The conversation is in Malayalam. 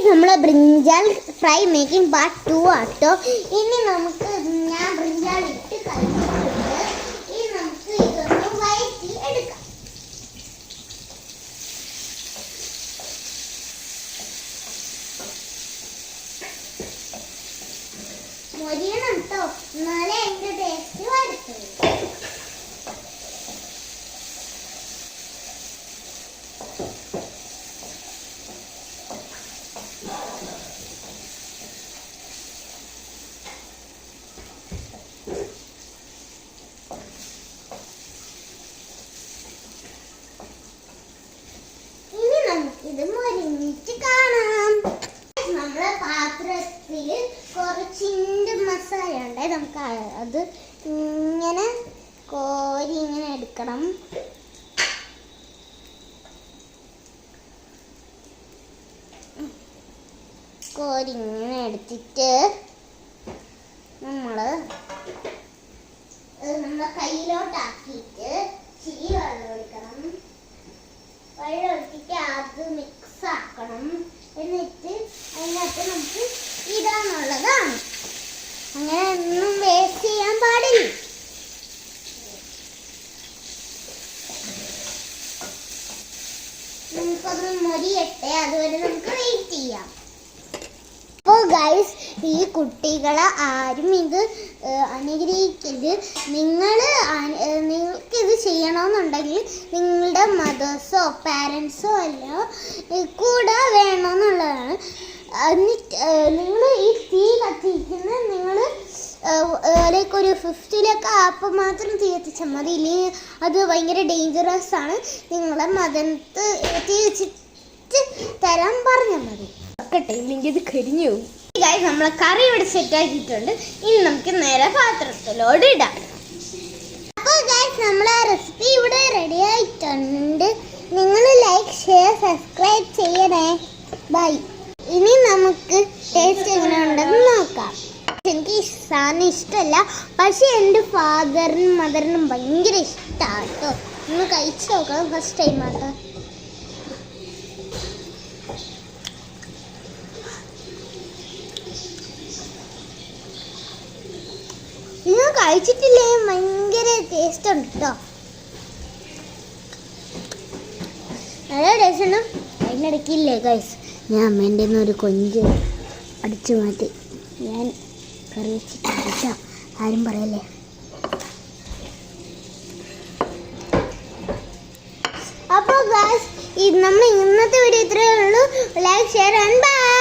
നമ്മളെ ബ്രിഞ്ചാൾ ഫ്രൈ മേക്കിംഗ് പാർട്ട് 2 ആട്ടോ. ഇനി നമുക്ക് ഞാൻ ബ്രിഞ്ചാൾ ഇട്ട് കഴിഞ്ഞിട്ടുണ്ട്. ഇനി നമുക്ക് ഇതൊന്ന് വഴറ്റി എടുക്കാം. മൊരിയണം കേട്ടോ, എന്നാലേ അതിൻ്റെ ടേസ്റ്റ് വരത്തുള്ളൂ. ഇത് മൊരിഞ്ഞിട്ട് കാണാം. നമ്മളെ പാത്രത്തിൽ കുറച്ചിൻ്റെ മസാല ഉണ്ട്. നമുക്ക് അത് ഇങ്ങനെ കോരി ഇങ്ങനെ എടുക്കണം. കോരി ഇങ്ങനെ എടുത്തിട്ട് നമ്മളെ കയ്യിലോട്ടാക്കിയിട്ട് ഇച്ചിരി വെള്ളം ഒഴിക്കണം. വെള്ളം ഒഴിച്ചിട്ട് അത് മിക്സ് ആക്കണം. എന്നിട്ട് അതിനകത്ത് നമുക്ക് ഇടാനുള്ളതാണ്. അങ്ങനെ ഒന്നും വേസ്റ്റ് ചെയ്യാൻ പാടില്ല. നമുക്കത് മൊരിയട്ടെ, അതുവരെ നമുക്ക് വെയിറ്റ് ചെയ്യാം. അപ്പോൾ ഗൈസ്, ഈ കുട്ടികളെ ആരും ഇത് അനുഗ്രഹിക്കരുത്. നിങ്ങൾക്കിത് ചെയ്യണമെന്നുണ്ടെങ്കിൽ നിങ്ങളുടെ മദേഴ്സോ പാരൻസോ എല്ലാം കൂടെ വേണമെന്നുള്ളതാണ്. നിങ്ങൾ ഈ തീ കത്തിക്കുന്ന നിങ്ങൾ ലൈക്ക് ഒരു 50-ലൊക്കെ അപ്പം മാത്രം തീ കത്തിച്ചാൽ മതി. ഇല്ലെങ്കിൽ അത് ഭയങ്കര ഡേഞ്ചറസ് ആണ്. നിങ്ങളെ മദനത്ത് തീ വെച്ചിട്ട് തരാൻ പറഞ്ഞാൽ മതി. ഇല്ലെങ്കിൽ ഇത് കരിഞ്ഞു പോകും. ഗൈസ്, നമ്മളെ കറി ഇവിടെ സെറ്റ് ആക്കിയിട്ടുണ്ട്. ഇനി നമുക്ക് നേരെ പാത്രത്തിലോട് ഇടാം. അപ്പോൾ ഗൈസ്, നമ്മളെ റെസിപ്പി ഇവിടെ റെഡി ആയിട്ടുണ്ട്. നിങ്ങൾ ലൈക്ക്, ഷെയർ, സബ്സ്ക്രൈബ് ചെയ്യണേ. ബൈ. ഇനി നമുക്ക് ടേസ്റ്റ് എങ്ങനെ ഉണ്ടെന്ന് നോക്കാം. എനിക്ക് ഈ സാധനം ഇഷ്ടമല്ല, പക്ഷെ എൻ്റെ ഫാദറിനും മദറിനും ഭയങ്കര ഇഷ്ടമാണ് കേട്ടോ. ഒന്ന് കഴിച്ചു നോക്കാം. ഫസ്റ്റ് ടൈം ആട്ടോ. നിങ്ങൾ കഴിച്ചിട്ടില്ലേ? ഭയങ്കര ടേസ്റ്റ് ഉണ്ട് കേട്ടോ. നല്ല ടേസ്റ്റ് ഉണ്ട്. അതിനിടയ്ക്കില്ലേ ഗൈസ്, ഞാൻ അമ്മേൻ്റെ ഒരു കൊഞ്ച് അടിച്ചു മാറ്റി ഞാൻ കറി വെച്ചിട്ട് ആരും പറയല്ലേ. അപ്പോൾ ഗൈസ്, നമ്മൾ ഇന്നത്തെ വീഡിയോ ഇത്രയേ ഉള്ളൂ. Like, share and by.